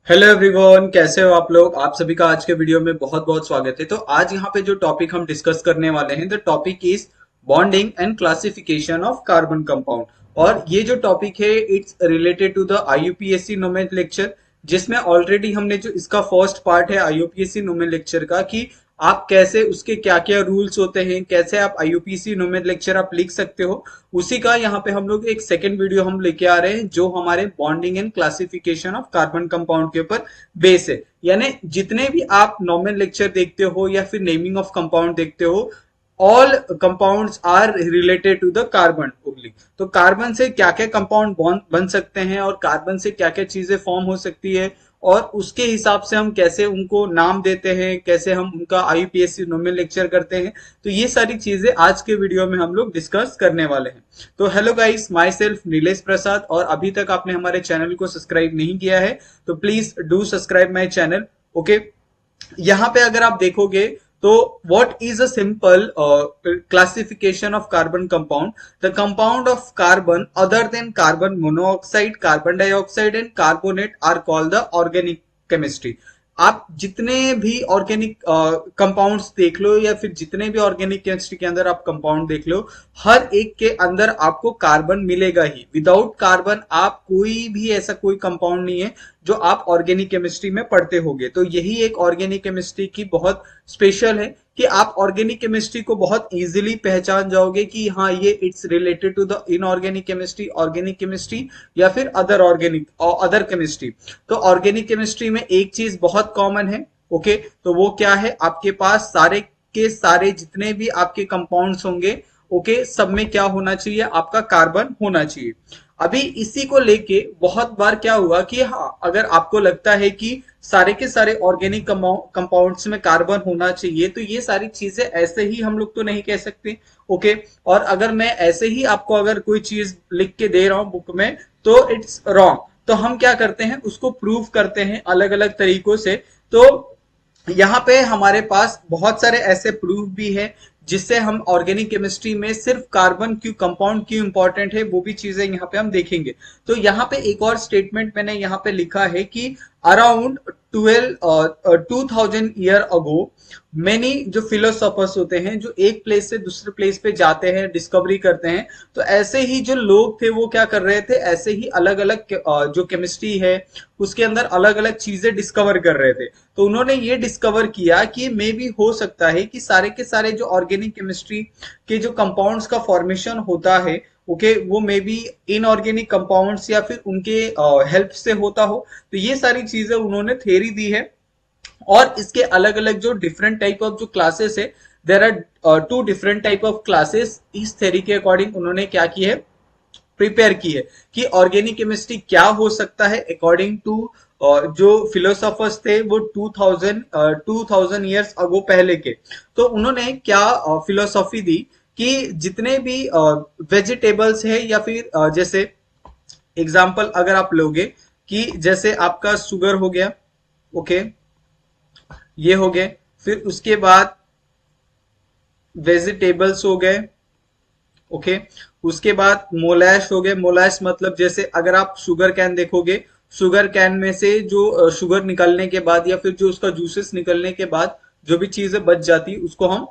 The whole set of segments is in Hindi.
हेलो एवरीवन, कैसे हो आप लोग। आप सभी का आज के वीडियो में बहुत बहुत स्वागत है। तो आज यहाँ पे जो टॉपिक हम डिस्कस करने वाले हैं, the topic is bonding and classification of carbon compound. और ये जो टॉपिक है it's related to the IUPAC nomenclature, जिसमें ऑलरेडी हमने जो इसका फर्स्ट पार्ट है आईयूपीएससी नोमेनक्लेचर का, कि आप कैसे उसके क्या क्या रूल्स होते हैं, कैसे आप आईयूपीएससी नोमेनक्लेचर आप लिख सकते हो, उसी का यहाँ पे हम लोग एक सेकेंड वीडियो हम लेके आ रहे हैं जो हमारे bonding and classification of carbon compound के ऊपर बेस है। यानी जितने भी आप नोमेनक्लेचर देखते हो या फिर नेमिंग ऑफ कंपाउंड देखते हो, all compounds are related to the carbon only. तो कार्बन से क्या क्या कंपाउंड बन सकते हैं और कार्बन से क्या क्या चीजें फॉर्म हो सकती है, और उसके हिसाब से हम कैसे उनको नाम देते हैं, कैसे हम उनका आईयूपीएससी नोमेनक्लेचर करते हैं। तो ये सारी चीजें आज के वीडियो में हम लोग डिस्कस करने वाले हैं। तो hello guys, myself Nilesh Prasad, और अभी तक आपने हमारे चैनल को सब्सक्राइब नहीं किया है तो please do subscribe my channel. Okay, यहाँ पे अगर आप देखोगे तो what is a simple classification of carbon compound? The compound of carbon other than carbon monoxide, carbon dioxide and carbonate are called the organic chemistry. आप जितने भी ऑर्गेनिक कंपाउंड्स देख लो या फिर जितने भी ऑर्गेनिक केमिस्ट्री के अंदर आप कंपाउंड देख लो, हर एक के अंदर आपको कार्बन मिलेगा ही। विदाउट कार्बन आप कोई भी ऐसा कोई कंपाउंड नहीं है जो आप ऑर्गेनिक केमिस्ट्री में पढ़ते होगे। तो यही एक ऑर्गेनिक केमिस्ट्री की बहुत स्पेशल है कि आप ऑर्गेनिक केमिस्ट्री को बहुत इजीली पहचान जाओगे कि हाँ ये it's related to the inorganic chemistry, organic chemistry या फिर अदर ऑर्गेनिक और अदर केमिस्ट्री। तो ऑर्गेनिक केमिस्ट्री में एक चीज बहुत कॉमन है। ओके, तो वो क्या है, आपके पास सारे के सारे जितने भी आपके कंपाउंड्स होंगे, ओके, सब में क्या होना चाहिए, आपका कार्बन होना चाहिए। अभी इसी को लेके बहुत बार क्या हुआ कि हाँ, अगर आपको लगता है कि सारे के सारे ऑर्गेनिक कंपाउंड्स में कार्बन होना चाहिए, तो ये सारी चीजें ऐसे ही हम लोग तो नहीं कह सकते। ओके, और अगर मैं ऐसे ही आपको अगर कोई चीज लिख के दे रहा हूं बुक में तो इट्स रॉन्ग। तो हम क्या करते हैं, उसको प्रूव करते हैं अलग अलग तरीकों से। तो यहाँ पे हमारे पास बहुत सारे ऐसे प्रूफ भी है जिससे हम ऑर्गेनिक केमिस्ट्री में सिर्फ कार्बन क्यों कंपाउंड क्यों इंपॉर्टेंट है वो भी चीजें यहाँ पे हम देखेंगे। तो यहाँ पे एक और स्टेटमेंट मैंने यहाँ पे लिखा है कि अराउंड 2000 ईयर अगो मेनी जो फिलोसोफर्स होते हैं जो एक प्लेस से दूसरे प्लेस पे जाते हैं, डिस्कवरी करते हैं, तो ऐसे ही जो लोग थे वो क्या कर रहे थे, ऐसे ही अलग अलग जो केमिस्ट्री है उसके अंदर अलग अलग चीजें डिस्कवर कर रहे थे। तो उन्होंने ये डिस्कवर किया कि मे भी हो सकता है कि सारे के सारे जो ऑर्गेनिक केमिस्ट्री के जो कंपाउंड्स का फॉर्मेशन होता है, ओके, वो मे बी इनऑर्गेनिक कंपाउंड्स या फिर उनके हेल्प से होता हो। तो ये सारी चीजें उन्होंने थ्योरी दी है। और इसके अलग अलग जो डिफरेंट टाइप ऑफ जो क्लासेस है, there are two different type of classes. इस थ्योरी के अकॉर्डिंग उन्होंने क्या की है, प्रिपेयर की है कि ऑर्गेनिक केमिस्ट्री क्या हो सकता है अकॉर्डिंग टू जो फिलोसोफर्स थे वो 2000 ईयर्स अगो पहले के। तो उन्होंने क्या फिलोसॉफी दी कि जितने भी वेजिटेबल्स है या फिर जैसे एग्जांपल अगर आप लोगे कि जैसे आपका शुगर हो गया, ओके, ये हो गए, फिर उसके बाद वेजिटेबल्स हो गए, ओके, उसके बाद मोलैश हो गए। मोलैश मतलब जैसे अगर आप शुगर कैन देखोगे, शुगर कैन में से जो शुगर निकलने के बाद या फिर जो उसका जूसेस निकलने के बाद जो भी चीजें बच जाती उसको हम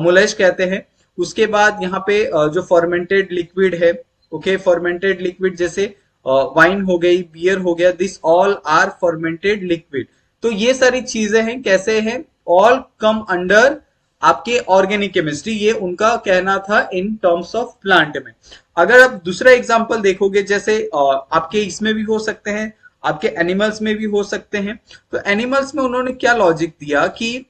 मोलैश कहते हैं। उसके बाद यहाँ पे जो फॉर्मेंटेड लिक्विड है, ओके, फॉर्मेंटेड लिक्विड जैसे वाइन हो गई, बियर हो गया, this all are fermented liquid. तो ये सारी चीजें हैं, कैसे हैं, ऑल कम अंडर आपके ऑर्गेनिक केमिस्ट्री। ये उनका कहना था इन टर्म्स ऑफ प्लांट में। अगर आप दूसरा एग्जांपल देखोगे, जैसे आपके इसमें भी हो सकते हैं, आपके एनिमल्स में भी हो सकते हैं। तो एनिमल्स में उन्होंने क्या लॉजिक दिया कि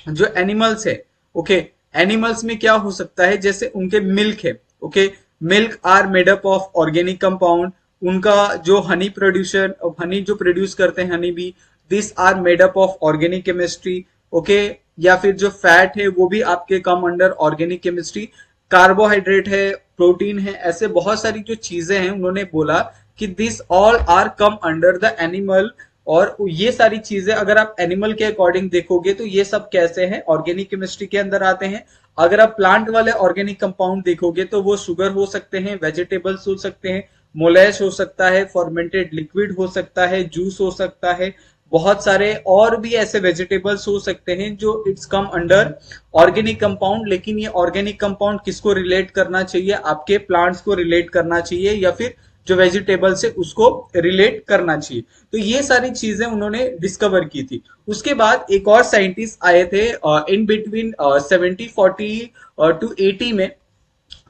जो एनिमल्स है, ओके, एनिमल्स में क्या हो सकता है, जैसे उनके मिल्क है, okay, milk are made up of organic compound. उनका जो हनी प्रोड्यूसर, हनी जो प्रोड्यूस करते हैं, honey bee, this are made up of organic chemistry, okay. या फिर जो फैट है वो भी आपके come under organic chemistry. Carbohydrate है, प्रोटीन है, ऐसे बहुत सारी जो चीजें हैं उन्होंने बोला कि this all are come under the animal. और ये सारी चीजें अगर आप एनिमल के अकॉर्डिंग देखोगे तो ये सब कैसे हैं, ऑर्गेनिक केमिस्ट्री के अंदर आते हैं। अगर आप प्लांट वाले ऑर्गेनिक कंपाउंड देखोगे तो वो शुगर हो सकते हैं, वेजिटेबल्स हो सकते हैं, मोलेस हो सकता है, फर्मेंटेड लिक्विड हो सकता है, जूस हो सकता है, बहुत सारे और भी ऐसे वेजिटेबल्स हो सकते हैं जो it's come under organic compound. लेकिन ये ऑर्गेनिक कंपाउंड किसको रिलेट करना चाहिए, आपके प्लांट्स को रिलेट करना चाहिए या फिर जो वेजिटेबल्स है उसको रिलेट करना चाहिए। तो ये सारी चीजें उन्होंने डिस्कवर की थी। उसके बाद एक और साइंटिस्ट आए थे इन बिटवीन 70-40 टू 80 में।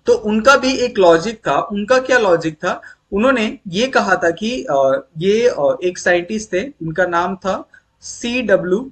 तो उनका भी एक लॉजिक था। उनका क्या लॉजिक था, उन्होंने ये कहा था कि एक साइंटिस्ट थे, उनका नाम था C.W.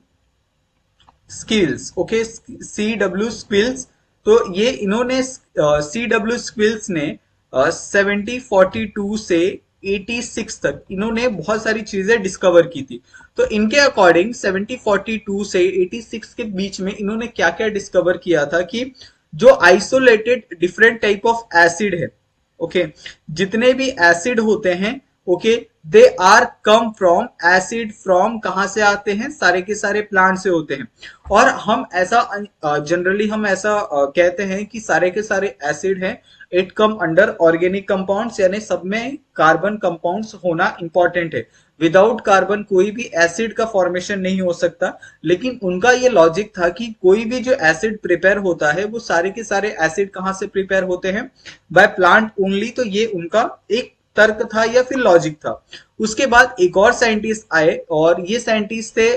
Skills. Okay, C.W. Skills. तो ये इन्होंने C.W. स्किल्स ने 70-42 से 86 तक इन्होंने बहुत सारी चीजें डिस्कवर की थी। तो इनके अकॉर्डिंग 70-42 से 86 के बीच में इन्होंने क्या क्या डिस्कवर किया था कि जो isolated different type of acid है, ओके, जितने भी एसिड होते हैं, okay, they are come from acid from, कहां से आते हैं, सारे के सारे प्लांट से होते हैं। और हम ऐसा जनरली हम ऐसा कहते हैं कि सारे के सारे एसिड हैं, it come under organic compounds, यानी सब में कार्बन कंपाउंड्स होना इंपॉर्टेंट है। विदाउट कार्बन कोई भी एसिड का फॉर्मेशन नहीं हो सकता। लेकिन उनका ये लॉजिक था कि कोई भी जो एसिड प्रिपेयर होता है वो सारे के सारे एसिड कहां से प्रिपेयर होते हैं, बाय प्लांट ओनली। तो ये उनका एक तर्क था या फिर लॉजिक था। उसके बाद एक और साइंटिस्ट आए और ये साइंटिस्ट थे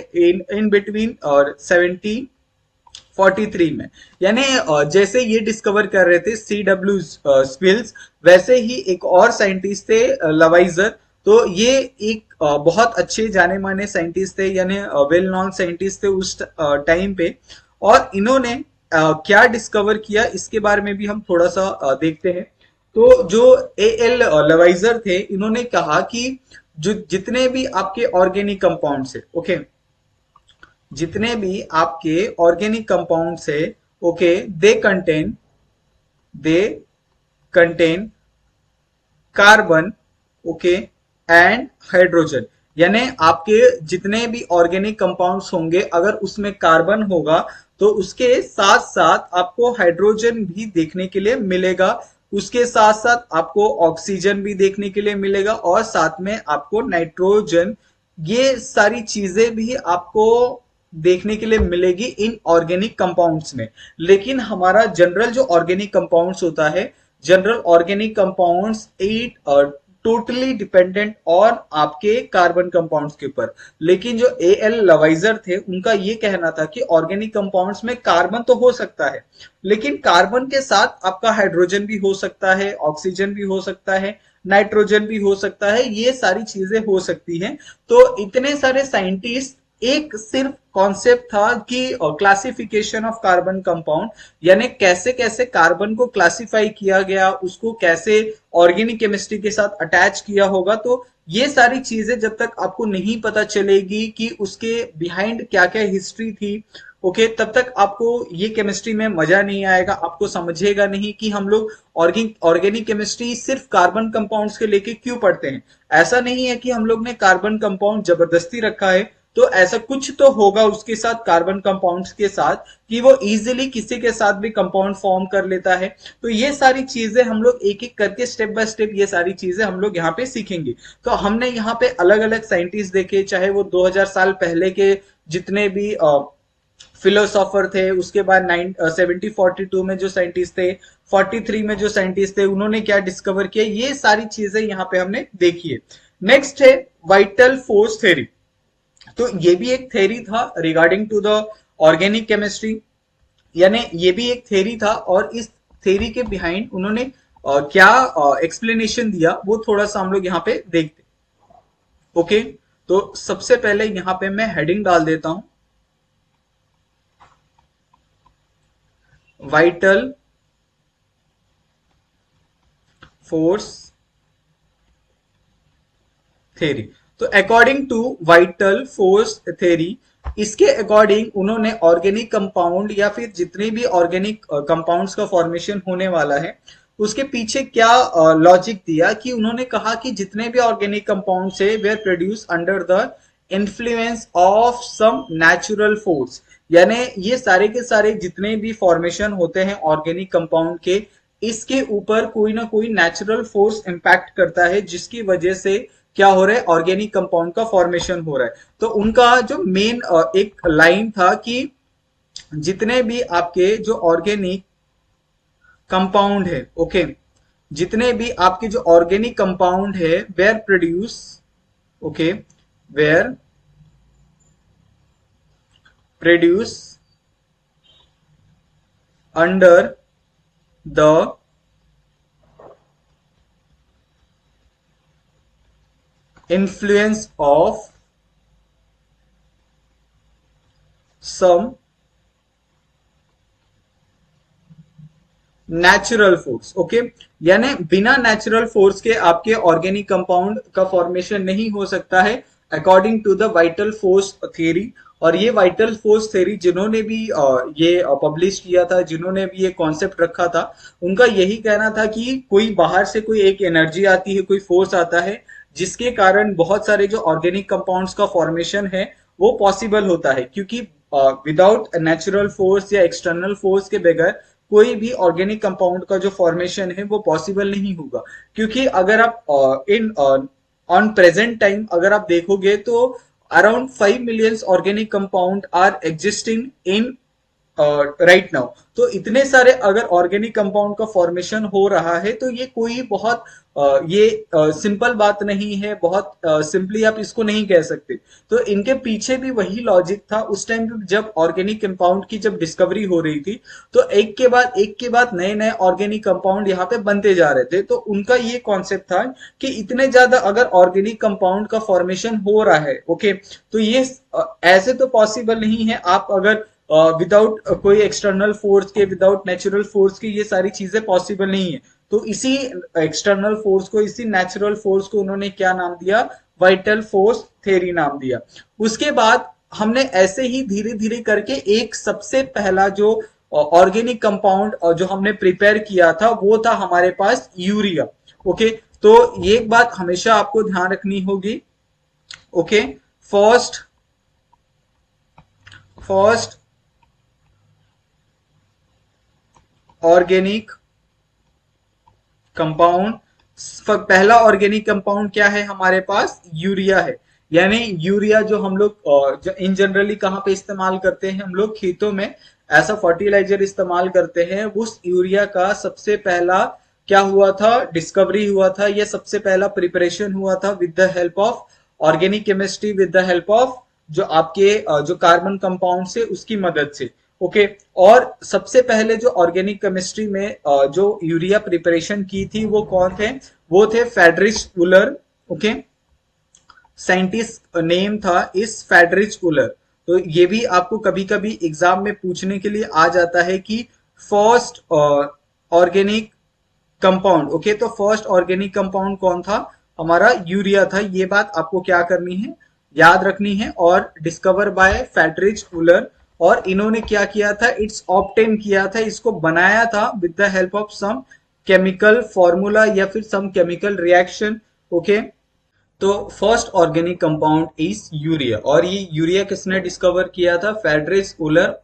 इन बिटवीन और 43 में। यानी जैसे ये डिस्कवर कर रहे थे C.W. स्किल्स, वैसे ही एक और साइंटिस्ट थे लवाइजर। तो ये एक बहुत अच्छे जाने माने साइंटिस्ट थे, यानी वेल नॉन साइंटिस्ट थे उस टाइम पे। और इन्होंने क्या डिस्कवर किया इसके बारे में भी हम थोड़ा सा देखते हैं। तो जो A.L. लवाइजर थे, इन्होंने कहा कि जो जितने भी आपके ऑर्गेनिक कंपाउंड्स है, ओके, जितने भी आपके ऑर्गेनिक कंपाउंड्स है, okay, they contain carbon, okay, and hydrogen. यानी आपके जितने भी ऑर्गेनिक कंपाउंड्स होंगे, अगर उसमें कार्बन होगा तो उसके साथ साथ आपको हाइड्रोजन भी देखने के लिए मिलेगा। उसके साथ साथ आपको ऑक्सीजन भी देखने के लिए मिलेगा और साथ में आपको नाइट्रोजन, ये सारी चीजें भी आपको देखने के लिए मिलेगी इन ऑर्गेनिक कंपाउंड्स में। लेकिन हमारा जनरल जो ऑर्गेनिक कंपाउंड्स होता है, general organic compounds it totally dependent on आपके कार्बन कंपाउंड्स के ऊपर। लेकिन जो A.L. लवाइजर थे, उनका ये कहना था कि ऑर्गेनिक कंपाउंड्स में कार्बन तो हो सकता है, लेकिन कार्बन के साथ आपका हाइड्रोजन भी हो सकता है, ऑक्सीजन भी हो सकता है, नाइट्रोजन भी हो सकता है, ये सारी चीजें हो सकती हैं। तो इतने सारे साइंटिस्ट, एक सिर्फ कॉन्सेप्ट था कि क्लासिफिकेशन ऑफ कार्बन कंपाउंड, यानी कैसे कैसे कार्बन को क्लासिफाई किया गया, उसको कैसे ऑर्गेनिक केमिस्ट्री के साथ अटैच किया होगा। तो ये सारी चीजें जब तक आपको नहीं पता चलेगी कि उसके बिहाइंड क्या क्या हिस्ट्री थी, ओके, तब तक आपको ये केमिस्ट्री में मजा नहीं आएगा, आपको समझेगा नहीं कि हम लोग ऑर्गेनिक केमिस्ट्री सिर्फ कार्बन कंपाउंड्स के लेके क्यों पढ़ते हैं। ऐसा नहीं है कि हम लोग ने कार्बन कंपाउंड जबरदस्ती रखा है, तो ऐसा कुछ तो होगा उसके साथ, कार्बन कंपाउंड्स के साथ, कि वो इजीली किसी के साथ भी कंपाउंड फॉर्म कर लेता है। तो ये सारी चीजें हम लोग एक एक करके स्टेप बाय स्टेप ये सारी चीजें हम लोग यहाँ पे सीखेंगे। तो हमने यहाँ पे अलग अलग साइंटिस्ट देखे, चाहे वो 2000 साल पहले के जितने भी फिलोसोफर थे, उसके बाद 70-42 में जो साइंटिस्ट थे, 43 में जो साइंटिस्ट थे, उन्होंने क्या डिस्कवर किया, ये सारी चीजें यहाँ पे हमने देखी है। नेक्स्ट है वाइटल फोर्स थ्योरी। तो ये भी एक थ्योरी था regarding to the organic chemistry, यानी ये भी एक थ्योरी था। और इस थ्योरी के बिहाइंड उन्होंने क्या एक्सप्लेनेशन दिया, वो थोड़ा सा हम लोग यहाँ पे देखते। ओके, तो सबसे पहले यहाँ पे मैं हेडिंग डाल देता हूं, वाइटल फोर्स थ्योरी। तो according to vital force theory, इसके अकॉर्डिंग उन्होंने ऑर्गेनिक कंपाउंड या फिर जितने भी ऑर्गेनिक कंपाउंड्स का फॉर्मेशन होने वाला है, उसके पीछे क्या लॉजिक दिया कि उन्होंने कहा कि जितने भी ऑर्गेनिक कंपाउंड्स है were produce under the influence of some natural force. यानी ये सारे के सारे जितने भी फॉर्मेशन होते हैं ऑर्गेनिक कंपाउंड के, इसके ऊपर कोई ना कोई नेचुरल फोर्स इंपैक्ट करता है, जिसकी वजह से क्या हो रहा है, ऑर्गेनिक कंपाउंड का फॉर्मेशन हो रहा है। तो उनका जो मेन एक लाइन था कि जितने भी आपके जो ऑर्गेनिक कंपाउंड है, ओके, जितने भी आपके जो ऑर्गेनिक कंपाउंड है, were produce, okay, were produce under the influence of some natural force, okay, यानी बिना नेचुरल फोर्स के आपके ऑर्गेनिक कंपाउंड का फॉर्मेशन नहीं हो सकता है, according to the vital force theory. और ये वाइटल फोर्स थ्योरी जिन्होंने भी ये पब्लिश किया था, जिन्होंने भी ये कॉन्सेप्ट रखा था, उनका यही कहना था कि कोई बाहर से कोई एक एनर्जी आती है, कोई फोर्स आता है, जिसके कारण बहुत सारे जो ऑर्गेनिक कंपाउंड्स का फॉर्मेशन है वो पॉसिबल होता है। क्योंकि विदाउट नेचुरल फोर्स या एक्सटर्नल फोर्स के बगैर कोई भी ऑर्गेनिक कंपाउंड का जो फॉर्मेशन है वो पॉसिबल नहीं होगा। क्योंकि अगर आप इन ऑन प्रेजेंट टाइम अगर आप देखोगे तो around 5 millions organic compound are existing in right now. तो इतने सारे अगर ऑर्गेनिक कंपाउंड का फॉर्मेशन हो रहा है तो ये कोई बहुत ये सिंपल बात नहीं है, बहुत सिंपली आप इसको नहीं कह सकते। तो इनके पीछे भी वही लॉजिक था उस टाइम पे जब ऑर्गेनिक कंपाउंड की जब डिस्कवरी हो रही थी, तो एक के बाद नए नए ऑर्गेनिक कंपाउंड यहाँ पे बनते जा रहे थे। तो उनका ये कॉन्सेप्ट था कि इतने ज्यादा अगर ऑर्गेनिक कंपाउंड का फॉर्मेशन हो रहा है, ओके, तो ये ऐसे तो पॉसिबल नहीं है आप अगर विदाउट कोई एक्सटर्नल फोर्स के, विदाउट नेचुरल फोर्स के ये सारी चीजें पॉसिबल नहीं है। तो इसी एक्सटर्नल फोर्स को, इसी नेचुरल फोर्स को उन्होंने क्या नाम दिया, वाइटल फोर्स थ्योरी नाम दिया। उसके बाद हमने ऐसे ही धीरे धीरे करके एक सबसे पहला जो ऑर्गेनिक कंपाउंड जो हमने प्रिपेयर किया था वो था हमारे पास यूरिया, ओके। तो ये एक बात हमेशा आपको ध्यान रखनी होगी, okay. First first organic compound, पहला ऑर्गेनिक कंपाउंड क्या है हमारे पास, यूरिया है। यानी यूरिया जो हम लोग जो इन जनरली कहाँ पे इस्तेमाल करते हैं, हम लोग खेतों में ऐसा फर्टिलाइजर इस्तेमाल करते हैं। उस यूरिया का सबसे पहला क्या हुआ था, डिस्कवरी हुआ था, यह सबसे पहला प्रिपरेशन हुआ था with the help of organic chemistry, with the help of जो आपके जो कार्बन कंपाउंड से उसकी मदद से, ओके। और सबसे पहले जो ऑर्गेनिक केमिस्ट्री में जो यूरिया प्रिपरेशन की थी वो कौन थे, वो थे फेडरिच उलर, ओके। साइंटिस्ट नेम था इस फेडरिच उलर। तो ये भी आपको कभी कभी एग्जाम में पूछने के लिए आ जाता है कि फर्स्ट ऑर्गेनिक कंपाउंड, ओके, तो फर्स्ट ऑर्गेनिक कंपाउंड कौन था, हमारा यूरिया था। ये बात आपको क्या करनी है, याद रखनी है। और डिस्कवर बाय फेडरिच उलर, और इन्होंने क्या किया था, इट्स ऑब्टेन किया था, इसको बनाया था with the help of some chemical formula या फिर सम केमिकल रिएक्शन, ओके। तो first organic compound is urea, और ये यूरिया किसने डिस्कवर किया था, फेडरिच उलर,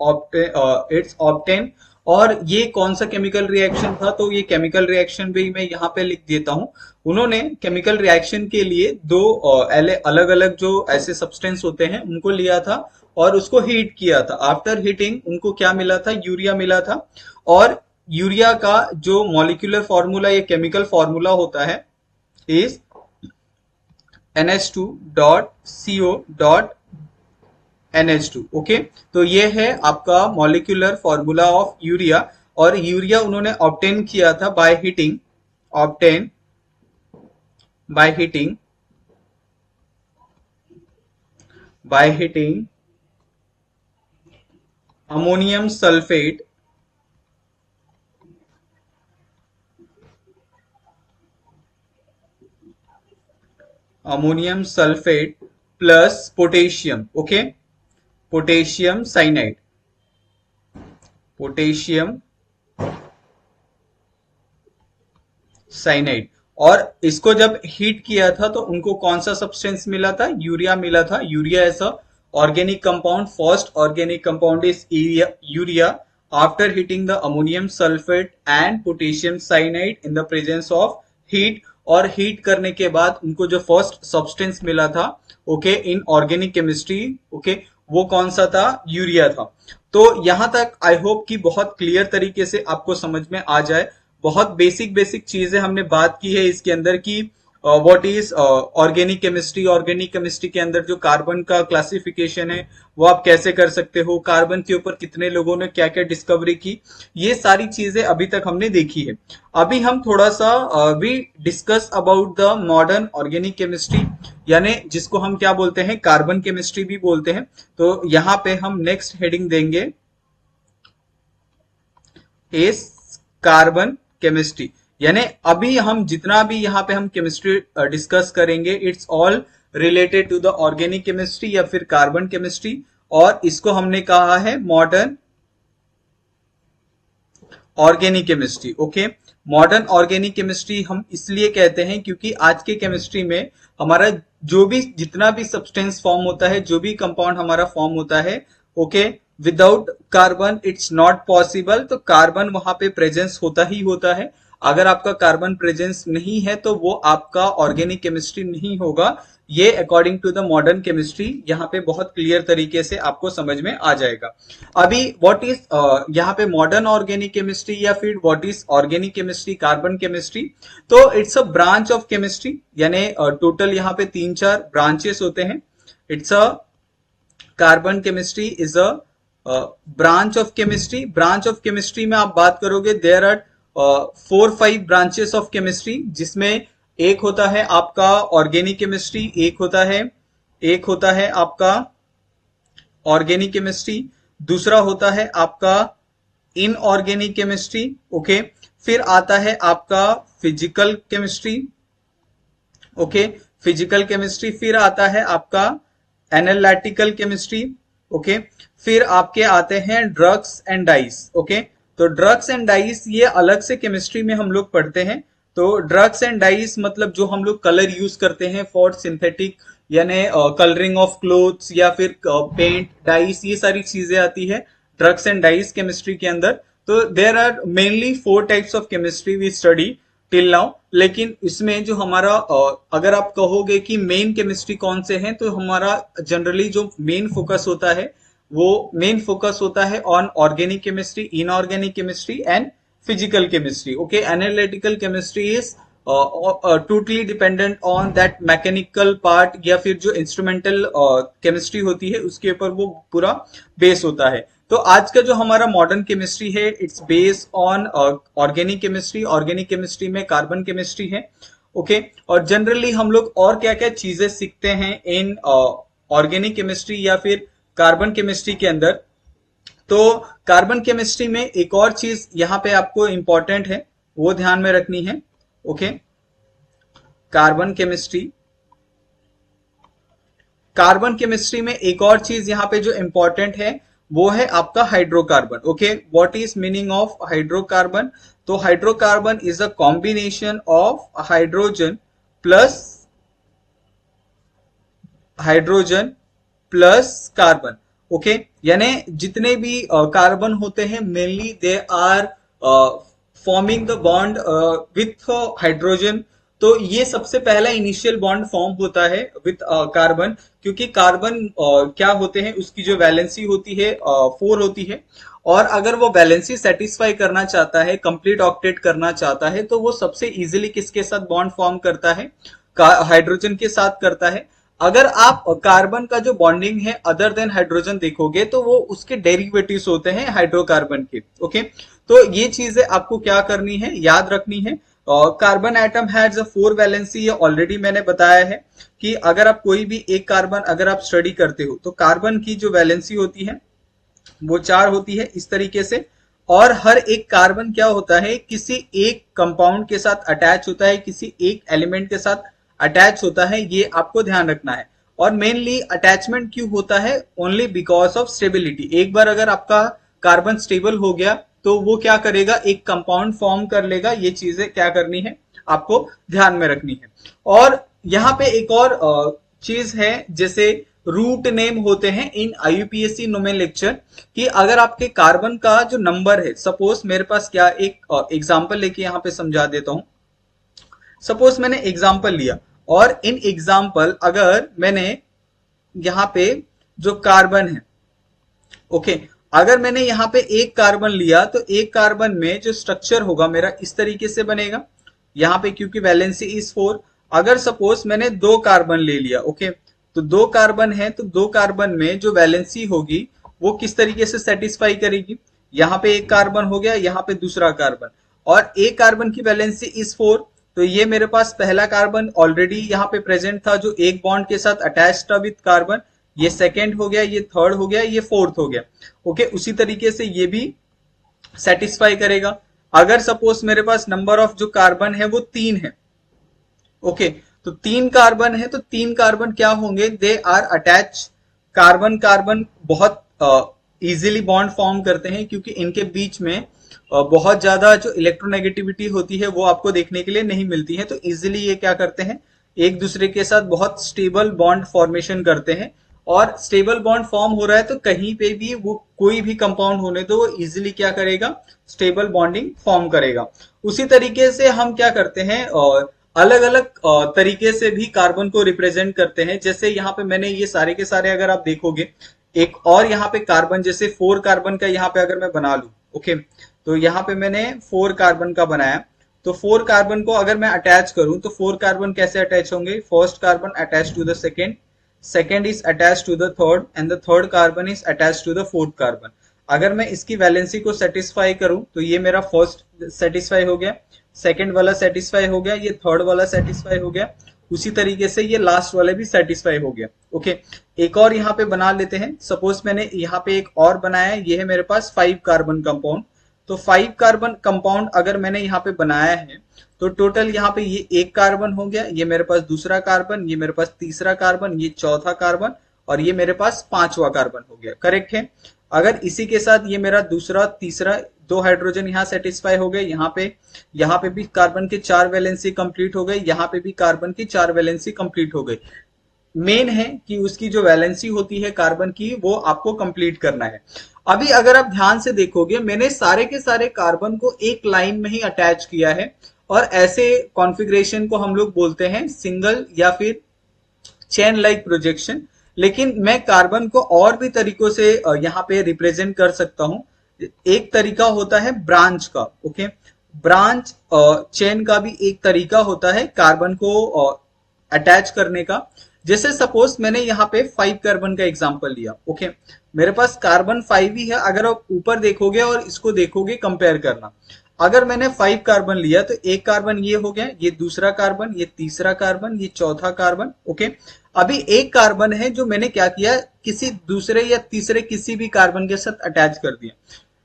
इट्स ऑब्टेन। और ये कौन सा केमिकल रिएक्शन था, तो ये केमिकल रिएक्शन भी मैं यहाँ पे लिख देता हूँ। उन्होंने केमिकल रिएक्शन के लिए दो अलग अलग जो ऐसे सब्सटेंस होते हैं उनको लिया था और उसको हीट किया था। आफ्टर हीटिंग उनको क्या मिला था, यूरिया मिला था। और यूरिया का जो मॉलिक्यूलर फॉर्मूला या केमिकल फॉर्मूला होता है इज NH2.CO.NH2, ओके। तो ये है आपका मॉलिक्यूलर फॉर्मूला ऑफ यूरिया। और यूरिया उन्होंने ऑब्टेन किया था by heating, obtain by heating, by heating ammonium sulphate, ammonium sulphate plus potassium, okay, potassium cyanide, potassium cyanide. और इसको जब हीट किया था तो उनको कौन सा सब्सटेंस मिला था, यूरिया मिला था। यूरिया ऐसा organic compound, first organic compound is urea. after heating the ammonium sulfate and potassium cyanide in the presence of heat, और हीट करने के बाद उनको जो फर्स्ट सब्सटेंस मिला था okay in organic chemistry okay वो कौन सा था, यूरिया था। तो यहां तक आई होप कि बहुत क्लियर तरीके से आपको समझ में आ जाए। बहुत बेसिक बेसिक चीजें हमने बात की है इसके अंदर की what is organic chemistry. Organic chemistry के अंदर जो कार्बन का क्लासिफिकेशन है वो आप कैसे कर सकते हो, कार्बन के ऊपर कितने लोगों ने क्या क्या डिस्कवरी की, ये सारी चीजें अभी तक हमने देखी है। अभी हम थोड़ा सा we discuss about the modern organic chemistry, यानी जिसको हम क्या बोलते हैं, कार्बन केमिस्ट्री भी बोलते हैं। तो यहाँ पे हम नेक्स्ट हेडिंग देंगे इस कार्बन केमिस्ट्री, यानी अभी हम जितना भी यहाँ पे हम केमिस्ट्री डिस्कस करेंगे it's all related to the organic chemistry या फिर कार्बन केमिस्ट्री, और इसको हमने कहा है modern organic chemistry. Okay, modern organic chemistry हम इसलिए कहते हैं क्योंकि आज के केमिस्ट्री में हमारा जो भी जितना भी सब्सटेंस फॉर्म होता है, जो भी कंपाउंड हमारा फॉर्म होता है okay, without carbon it's not possible. तो कार्बन वहां पे प्रेजेंस होता ही होता है। अगर आपका कार्बन प्रेजेंस नहीं है तो वो आपका ऑर्गेनिक केमिस्ट्री नहीं होगा। ये according to the modern chemistry यहाँ पे बहुत क्लियर तरीके से आपको समझ में आ जाएगा। अभी व्हाट इज यहाँ पे मॉडर्न ऑर्गेनिक केमिस्ट्री या फिर what is organic chemistry, carbon chemistry, तो it's a branch of chemistry, यानी टोटल यहाँ पे 3-4 ब्रांचेस होते हैं। It's a carbon chemistry is a branch of chemistry. Branch of chemistry में आप बात करोगे there are 4-5 branches of chemistry, जिसमें एक होता है आपका ऑर्गेनिक केमिस्ट्री, एक होता है आपका ऑर्गेनिक केमिस्ट्री, दूसरा होता है आपका इनऑर्गेनिक केमिस्ट्री ओके, फिर आता है आपका physical chemistry okay, physical chemistry, फिर आता है आपका एनालिटिकल केमिस्ट्री ओके, फिर आपके आते हैं ड्रग्स एंड डाइस ओके। तो ड्रग्स एंड डाइस ये अलग से केमिस्ट्री में हम लोग पढ़ते हैं। तो ड्रग्स एंड डाइस मतलब जो हम लोग कलर यूज करते हैं फॉर सिंथेटिक, यानी कलरिंग ऑफ क्लोथ्स या फिर पेंट डाइस, ये सारी चीजें आती है ड्रग्स एंड डाइस केमिस्ट्री के अंदर। तो there are mainly 4 types of chemistry we study till now. लेकिन इसमें जो हमारा अगर आप कहोगे कि मेन केमिस्ट्री कौन से हैं, तो हमारा जनरली जो मेन फोकस होता है वो मेन फोकस होता है on organic chemistry, inorganic chemistry and physical chemistry okay. Analytical chemistry is totally dependent on that mechanical part, या फिर जो इंस्ट्रूमेंटल केमिस्ट्री होती है उसके ऊपर वो पूरा बेस होता है। तो आज का जो हमारा मॉडर्न केमिस्ट्री है it's based on organic chemistry. Organic chemistry में कार्बन केमिस्ट्री है ओके। और जनरली हम लोग और क्या क्या चीजें सीखते हैं इन ऑर्गेनिक केमिस्ट्री या फिर कार्बन केमिस्ट्री के अंदर। तो कार्बन केमिस्ट्री में एक और चीज यहाँ पे आपको इंपॉर्टेंट है वो ध्यान में रखनी है ओके। कार्बन केमिस्ट्री में एक और चीज यहाँ पे जो इंपॉर्टेंट है वो है आपका hydrocarbon okay. What is meaning of hydrocarbon? तो hydrocarbon is a combination of hydrogen plus carbon okay. यानी जितने भी कार्बन होते हैं mainly they are forming the bond with hydrogen. तो ये सबसे पहला इनिशियल बॉन्ड फॉर्म होता है विथ कार्बन, क्योंकि कार्बन क्या होते हैं उसकी जो वैलेंसी होती है 4 होती है, और अगर वो वैलेंसी सेटिस्फाई करना चाहता है, कंप्लीट ऑक्टेट करना चाहता है, तो वो सबसे इजीली किसके साथ बॉन्ड फॉर्म करता है? हाइड्रोजन के साथ करता है। अगर आप कार्बन का जो बॉन्डिंग है अदर देन हाइड्रोजन देखोगे तो वो उसके डेरिवेटिव्स होते हैं हाइड्रोकार्बन के ओके। तो ये चीजें आपको क्या करनी है, याद रखनी है। Carbon atom has a 4 valency, ये ऑलरेडी मैंने बताया है कि अगर आप कोई भी एक कार्बन अगर आप स्टडी करते हो तो कार्बन की जो वैलेंसी होती है वो 4 होती है इस तरीके से। और हर एक कार्बन क्या होता है, किसी एक कंपाउंड के साथ अटैच होता है, किसी एक एलिमेंट के साथ अटैच होता है, ये आपको ध्यान रखना है। और मेनली अटैचमेंट क्यों होता है? Only because of stability. एक बार अगर आपका कार्बन स्टेबल हो गया तो वो क्या करेगा, एक कंपाउंड फॉर्म कर लेगा। ये चीजें क्या करनी है, आपको ध्यान में रखनी है। और यहाँ पे एक और चीज है, जैसे रूट नेम होते हैं इन IUPAC नोमेनक्लेचर। कि अगर आपके कार्बन का जो नंबर है, सपोज मेरे पास क्या, एक एग्जांपल लेके यहाँ पे समझा देता हूं। सपोज मैंने एग्जांपल लिया और इन एग्जांपल अगर मैंने यहाँ पे जो कार्बन है, ओके, अगर मैंने यहाँ पे एक कार्बन लिया तो एक कार्बन में जो स्ट्रक्चर होगा मेरा इस तरीके से बनेगा। यहाँ पे क्योंकि वैलेंसी इज 4, अगर सपोज मैंने दो कार्बन ले लिया, ओके, तो दो कार्बन है तो दो कार्बन में जो वैलेंसी होगी वो किस तरीके से सेटिस्फाई करेगी। यहाँ पे एक कार्बन हो गया, यहाँ पे दूसरा कार्बन, और एक कार्बन की वैलेंसी इज 4, तो ये मेरे पास पहला कार्बन ऑलरेडी यहाँ पे प्रेजेंट था जो एक बॉन्ड के साथ अटैच था विद कार्बन, ये सेकेंड हो गया, ये थर्ड हो गया, ये फोर्थ हो गया। ओके, उसी तरीके से ये भी सेटिस्फाई करेगा। अगर सपोज मेरे पास नंबर ऑफ जो कार्बन है वो 3 है, ओके, तो 3 कार्बन है तो 3 कार्बन क्या होंगे, they are attach. Carbon carbon बहुत इजीली बॉन्ड फॉर्म करते हैं क्योंकि इनके बीच में बहुत ज्यादा जो इलेक्ट्रोनेगेटिविटी होती है वो आपको देखने के लिए नहीं मिलती है, तो इजीली ये क्या करते हैं, एक दूसरे के साथ बहुत स्टेबल बॉन्ड फॉर्मेशन करते हैं। और स्टेबल बॉन्ड फॉर्म हो रहा है तो कहीं पे भी वो कोई भी कंपाउंड होने दो वो इजिली क्या करेगा, स्टेबल बॉन्डिंग फॉर्म करेगा। उसी तरीके से हम क्या करते हैं, अलग अलग तरीके से भी कार्बन को रिप्रेजेंट करते हैं। जैसे यहाँ पे मैंने ये सारे के सारे अगर आप देखोगे, एक और यहाँ पे कार्बन, जैसे 4 कार्बन का यहाँ पे अगर मैं बना लू, ओके, तो यहाँ पे मैंने 4 कार्बन का बनाया, तो 4 कार्बन को अगर मैं अटैच करूं तो 4 कार्बन कैसे अटैच होंगे, first carbon attach to the second, second is attach to the third, and the third carbon is attach to the fourth carbon. अगर मैं इसकी वैलेंसी को सेटिस्फाई करूं तो ये मेरा फर्स्ट सेटिस्फाई हो गया, सेकेंड वाला सेटिस्फाई हो गया, ये थर्ड वाला सेटिस्फाई हो गया, उसी तरीके से ये लास्ट वाले भी सेटिस्फाई हो गया। ओके, एक और यहाँ पे बना लेते हैं। सपोज मैंने यहाँ पे एक और बनाया है, ये है मेरे पास 5 कार्बन कंपाउंड। तो 5 कार्बन कंपाउंड अगर मैंने यहाँ पे बनाया है तो टोटल यहाँ पे ये एक कार्बन हो गया, ये मेरे पास दूसरा कार्बन, ये मेरे पास तीसरा कार्बन, ये चौथा कार्बन, और ये मेरे पास 5वां कार्बन हो गया। करेक्ट है। अगर इसी के साथ ये मेरा दूसरा तीसरा 2 हाइड्रोजन यहाँ सेटिस्फाई हो गए, यहाँ पे भी कार्बन की 4 वैलेंसी कंप्लीट हो गई, यहाँ पे भी कार्बन की 4 वैलेंसी कंप्लीट हो गई। मेन है कि उसकी जो वैलेंसी होती है कार्बन की वो आपको कंप्लीट करना है। अभी अगर आप ध्यान से देखोगे, मैंने सारे के सारे कार्बन को एक लाइन में ही अटैच किया है, और ऐसे कॉन्फ़िगरेशन को हम लोग बोलते हैं सिंगल या फिर चेन लाइक प्रोजेक्शन। लेकिन मैं कार्बन को और भी तरीकों से यहाँ पे रिप्रेजेंट कर सकता हूं। एक तरीका होता है ब्रांच का, ओके, ब्रांच चेन का भी एक तरीका होता है कार्बन को अटैच करने का। जैसे सपोज मैंने यहाँ पे 5 कार्बन का एग्जांपल लिया, ओके, मेरे पास कार्बन 5 ही है। अगर आप ऊपर देखोगे और इसको देखोगे कंपेयर करना, अगर मैंने 5 कार्बन लिया तो एक कार्बन ये हो गया, ये दूसरा कार्बन, ये तीसरा कार्बन, ये चौथा कार्बन, ओके। अभी एक कार्बन है जो मैंने क्या किया, किसी दूसरे या तीसरे किसी भी कार्बन के साथ अटैच कर दिया।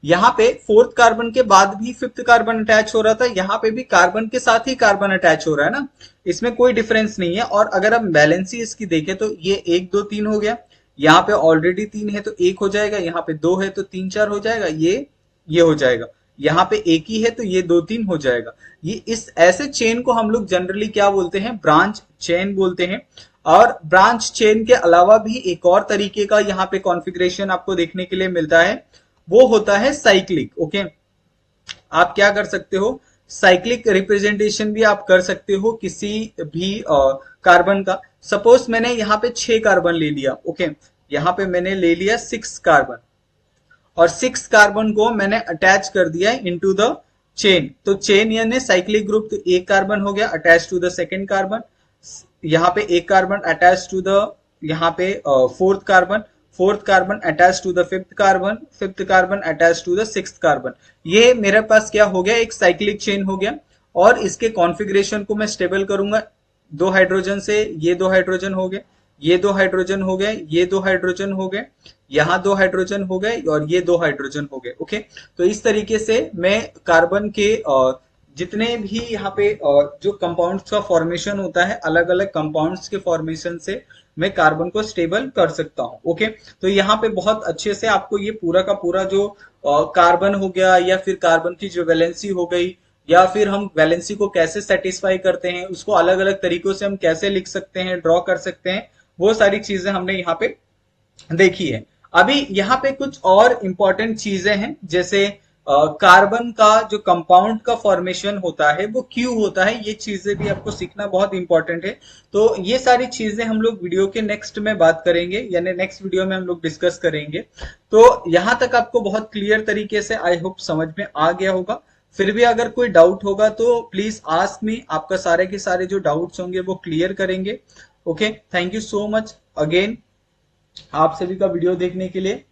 यहाँ पे 4th कार्बन के बाद भी 5th कार्बन अटैच हो रहा था, यहाँ पे भी कार्बन के साथ ही कार्बन अटैच हो रहा है ना, इसमें कोई डिफरेंस नहीं है। और अगर हम बैलेंसी इसकी देखें तो ये 1 2 3 हो गया, यहाँ पे ऑलरेडी 3 है तो 1 हो जाएगा, यहाँ पे 2 है तो 3 4 हो जाएगा, ये हो जाएगा, यहाँ पे एक ही है तो ये 2 3 हो जाएगा। ये इस ऐसे चेन को हम लोग जनरली क्या बोलते हैं, ब्रांच चेन बोलते हैं। और ब्रांच चेन के अलावा भी एक और तरीके का यहाँ पे कॉन्फ़िगरेशन आपको देखने के लिए मिलता है, वो होता है साइक्लिक। ओके, आप क्या कर सकते हो, साइक्लिक रिप्रेजेंटेशन भी आप कर सकते हो किसी भी कार्बन का। सपोज मैंने यहाँ पे 6 कार्बन ले लिया, ओके, यहाँ पे मैंने ले लिया 6 कार्बन, और 6 कार्बन को मैंने अटैच कर दिया इनटू द चेन। तो चेन यानी साइक्लिक ग्रुप, तो एक कार्बन हो गया attach to the second carbon, यहाँ पे एक कार्बन अटैच टू द यहाँ पे 4th carbon, 4th carbon attach to the 5th carbon, 5th carbon attach to the 6th carbon. ये मेरे पास क्या हो गया, एक साइक्लिक चेन हो गया। और इसके कॉन्फ़िगरेशन को मैं स्टेबल करूंगा, 2 हाइड्रोजन से ये 2 हाइड्रोजन हो गए, ये 2 हाइड्रोजन हो गए, ये 2 हाइड्रोजन हो गए, यहाँ 2 हाइड्रोजन हो गए, और ये 2 हाइड्रोजन हो गए। ओके, तो इस तरीके से मैं कार्बन के जितने भी यहाँ पे जो कंपाउंड्स का फॉर्मेशन होता है, अलग अलग कंपाउंड्स के फॉर्मेशन से मैं कार्बन को स्टेबल कर सकता हूँ। ओके, तो यहाँ पे बहुत अच्छे से आपको ये पूरा का पूरा जो कार्बन हो गया, या फिर कार्बन की जो वैलेंसी हो गई, या फिर हम वैलेंसी को कैसे सेटिस्फाई करते हैं, उसको अलग अलग तरीकों से हम कैसे लिख सकते हैं, ड्रॉ कर सकते हैं, वो सारी चीजें हमने यहाँ पे देखी है। अभी यहाँ पे कुछ और इंपॉर्टेंट चीजें हैं, जैसे कार्बन का जो कंपाउंड का फॉर्मेशन होता है वो क्यों होता है, ये चीजें भी आपको सीखना बहुत इंपॉर्टेंट है। तो ये सारी चीजें हम लोग वीडियो के नेक्स्ट में बात करेंगे, यानी नेक्स्ट वीडियो में हम लोग डिस्कस करेंगे। तो यहाँ तक आपको बहुत क्लियर तरीके से आई होप समझ में आ गया होगा। फिर भी अगर कोई डाउट होगा तो प्लीज आस्क मी, आपका सारे के सारे जो डाउट्स होंगे वो क्लियर करेंगे। Okay, thank you so much again आप सभी का वीडियो देखने के लिए।